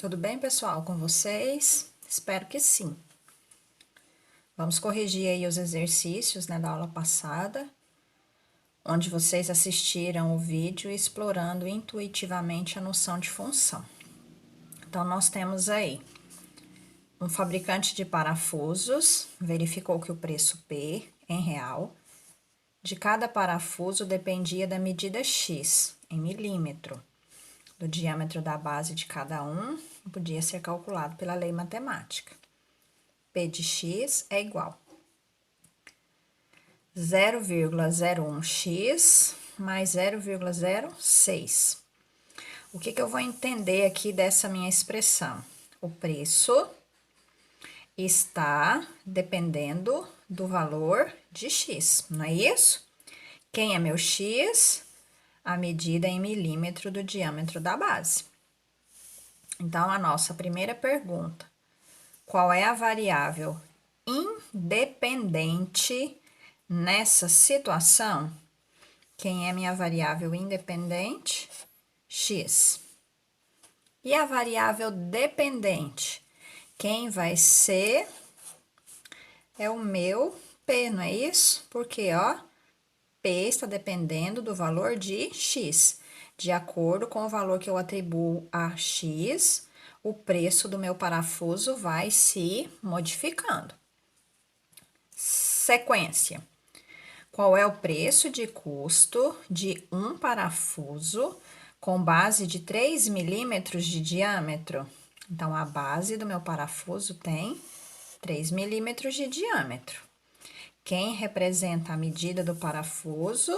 Tudo bem, pessoal, com vocês? Espero que sim. Vamos corrigir aí os exercícios, né, da aula passada, onde vocês assistiram o vídeo explorando intuitivamente a noção de função. Então, nós temos aí um fabricante de parafusos, verificou que o preço P, em real, de cada parafuso dependia da medida X, em milímetro, do diâmetro da base de cada um, podia ser calculado pela lei matemática. P de x é igual a 0,01x mais 0,06. O que eu vou entender aqui dessa minha expressão? O preço está dependendo do valor de x, não é isso? Quem é meu x? A medida em milímetro do diâmetro da base. Então, a nossa primeira pergunta: qual é a variável independente nessa situação? Quem é minha variável independente? X. E a variável dependente? Quem vai ser? É o meu P, não é isso? Porque, ó, P está dependendo do valor de X. De acordo com o valor que eu atribuo a X, o preço do meu parafuso vai se modificando. Sequência. Qual é o preço de custo de um parafuso com base de 3 milímetros de diâmetro? Então, a base do meu parafuso tem 3 milímetros de diâmetro. Quem representa a medida do parafuso?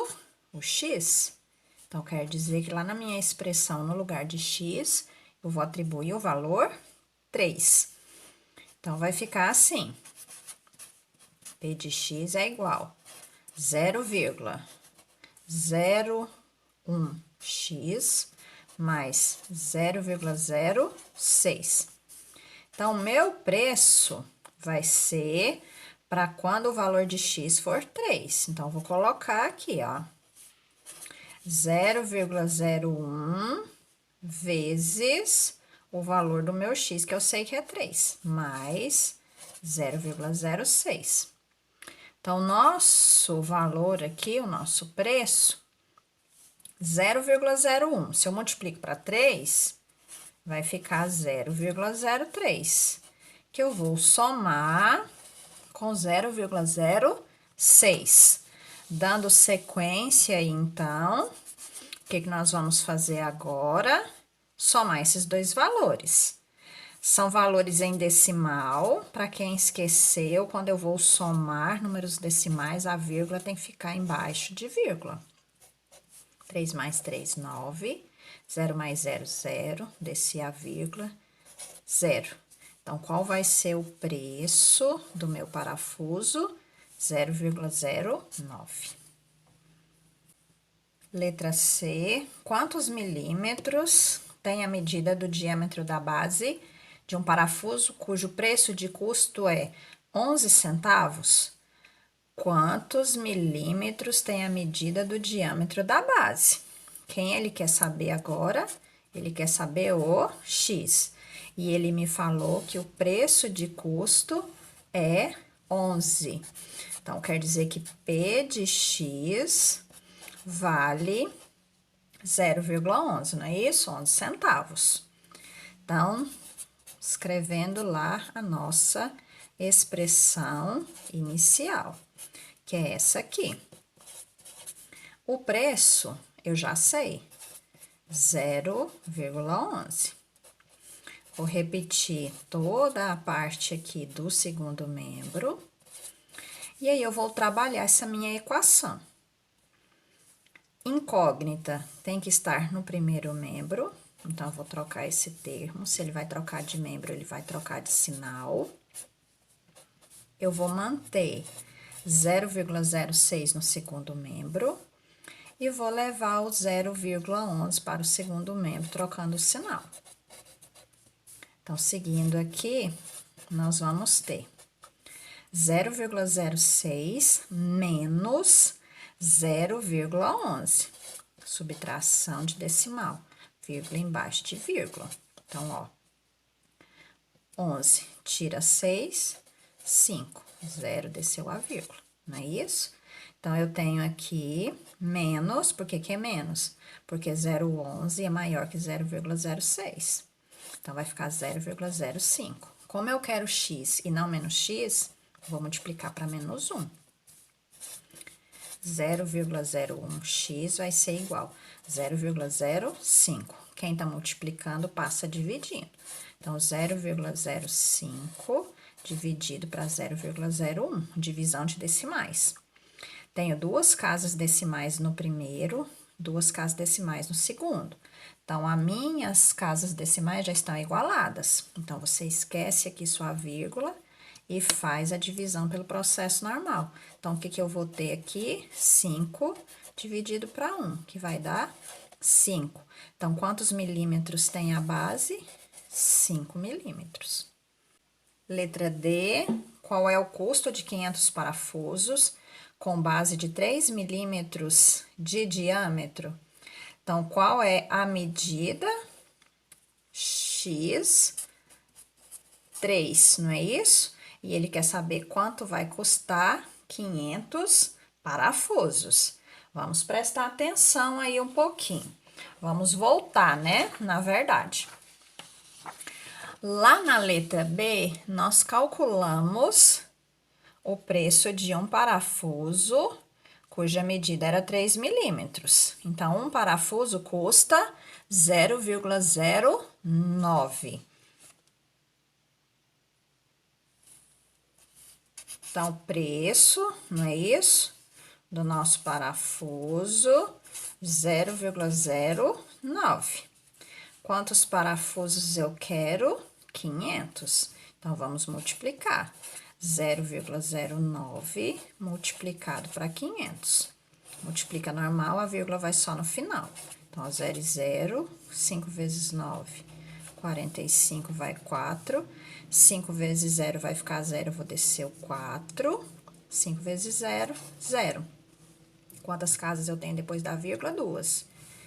O X. Então, quer dizer que lá na minha expressão, no lugar de X, eu vou atribuir o valor 3. Então, vai ficar assim. P de x é igual a 0,01x mais 0,06. Então, meu preço vai ser para quando o valor de x for 3. Então, vou colocar aqui, ó, 0,01 vezes o valor do meu x, que eu sei que é 3, mais 0,06. Então, nosso valor aqui, o nosso preço, 0,01. Se eu multiplico para 3, vai ficar 0,03, que eu vou somar com 0,06. Dando sequência, então, o que nós vamos fazer agora? Somar esses dois valores. São valores em decimal, para quem esqueceu, quando eu vou somar números decimais, a vírgula tem que ficar embaixo de vírgula. 3 mais 3, 9. 0 mais 0, 0. Desci a vírgula, 0. Então, qual vai ser o preço do meu parafuso? 0,09. Letra C. Quantos milímetros tem a medida do diâmetro da base de um parafuso cujo preço de custo é 11 centavos? Quantos milímetros tem a medida do diâmetro da base? Quem ele quer saber agora? Ele quer saber o X. E ele me falou que o preço de custo é 11. Então, quer dizer que P de X vale 0,11, não é isso? 11 centavos. Então, escrevendo lá a nossa expressão inicial, que é essa aqui. O preço, eu já sei, 0,11. Vou repetir toda a parte aqui do segundo membro. E aí, eu vou trabalhar essa minha equação. Incógnita tem que estar no primeiro membro. Então, eu vou trocar esse termo. Se ele vai trocar de membro, ele vai trocar de sinal. Eu vou manter 0,06 no segundo membro. E vou levar o 0,11 para o segundo membro, trocando o sinal. Então, seguindo aqui, nós vamos ter 0,06 menos 0,11. Subtração de decimal, vírgula embaixo de vírgula. Então, ó, 11. Tira 6, 5. 0, desceu a vírgula, não é isso? Então, eu tenho aqui menos, por que que é menos? Porque 0,11 é maior que 0,06. Então, vai ficar 0,05. Como eu quero x e não menos x, vou multiplicar para menos 1. 0,01x vai ser igual a 0,05. Quem tá multiplicando passa dividindo. Então, 0,05 dividido para 0,01, divisão de decimais. Tenho duas casas decimais no primeiro, duas casas decimais no segundo. Então, as minhas casas decimais já estão igualadas. Então, você esquece aqui sua vírgula e faz a divisão pelo processo normal. Então, o que que eu vou ter aqui? 5 dividido para 1, que vai dar 5. Então, quantos milímetros tem a base? 5 milímetros. Letra D, qual é o custo de 500 parafusos com base de 3 milímetros de diâmetro? Então, qual é a medida? X, 3, não é isso? E ele quer saber quanto vai custar 500 parafusos. Vamos prestar atenção aí um pouquinho. Vamos voltar, né? Na verdade. Lá na letra B, nós calculamos o preço de um parafuso, cuja medida era 3 milímetros. Então, um parafuso custa 0,09. Então, preço, não é isso? Do nosso parafuso, 0,09. Quantos parafusos eu quero? 500. Então, vamos multiplicar. 0,09 multiplicado para 500. Multiplica normal, a vírgula vai só no final. Então, 0 e 0, 5 vezes 9, 45 vai 4. 5 vezes 0 vai ficar 0, eu vou descer o 4. 5 vezes 0, 0. Quantas casas eu tenho depois da vírgula? 2.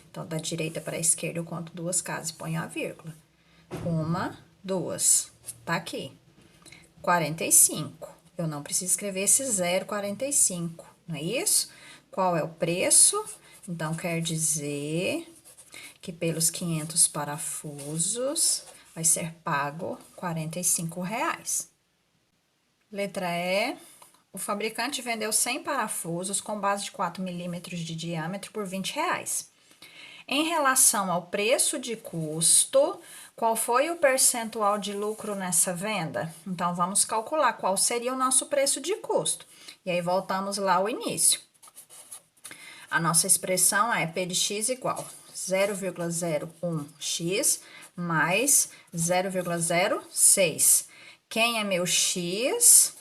Então, da direita para a esquerda, eu conto 2 casas e ponho a vírgula. 1, 2. Tá aqui. 45. Eu não preciso escrever esse 0,45, não é isso? Qual é o preço? Então, quer dizer que pelos 500 parafusos vai ser pago R$ 45. Letra E. O fabricante vendeu 100 parafusos com base de 4 milímetros de diâmetro por R$ 20. Em relação ao preço de custo, qual foi o percentual de lucro nessa venda? Então, vamos calcular qual seria o nosso preço de custo. E aí, voltamos lá ao início. A nossa expressão é P de x igual 0,01x mais 0,06. Quem é meu x?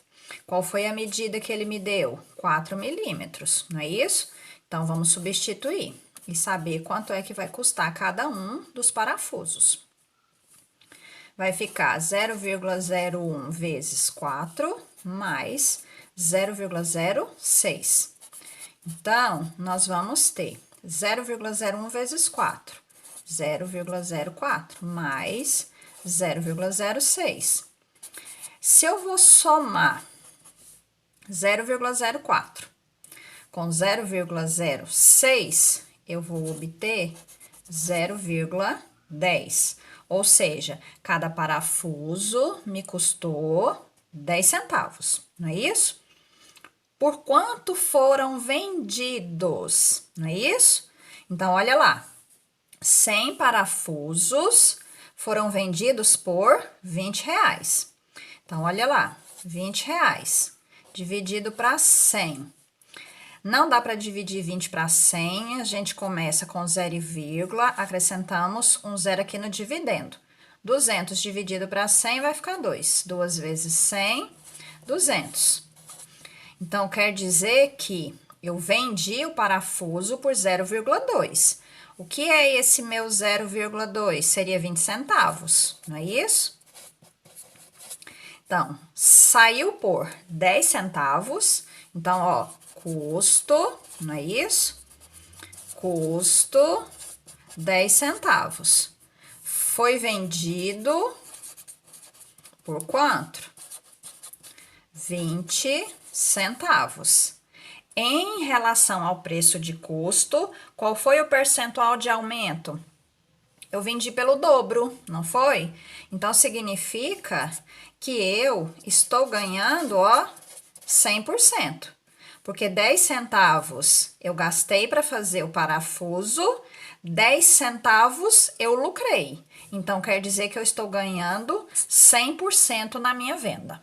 Qual foi a medida que ele me deu? 4 milímetros, não é isso? Então, vamos substituir e saber quanto é que vai custar cada um dos parafusos. Vai ficar 0,01 vezes 4 mais 0,06. Então, nós vamos ter 0,01 vezes 4, 0,04 mais 0,06. Se eu vou somar 0,04 com 0,06, eu vou obter 0,10. Ou seja, cada parafuso me custou 10 centavos, não é isso? Por quanto foram vendidos, não é isso? Então, olha lá, 100 parafusos foram vendidos por R$ 20. Então, olha lá, R$ 20 dividido para 100. Não dá para dividir 20 para 100, a gente começa com 0, vírgula, acrescentamos um 0 aqui no dividendo. 200 dividido para 100 vai ficar 2. 2 vezes 100, 200. Então, quer dizer que eu vendi o parafuso por 0,2. O que é esse meu 0,2? Seria 20 centavos, não é isso? Então, saiu por 10 centavos. Então, ó, custo, não é isso? Custo 10 centavos. Foi vendido Por quanto? 20 centavos. Em relação ao preço de custo, qual foi o percentual de aumento? Eu vendi pelo dobro, não foi? Então, significa que eu estou ganhando, ó, 100%. Porque 10 centavos eu gastei para fazer o parafuso, 10 centavos eu lucrei. Então, quer dizer que eu estou ganhando 100% na minha venda.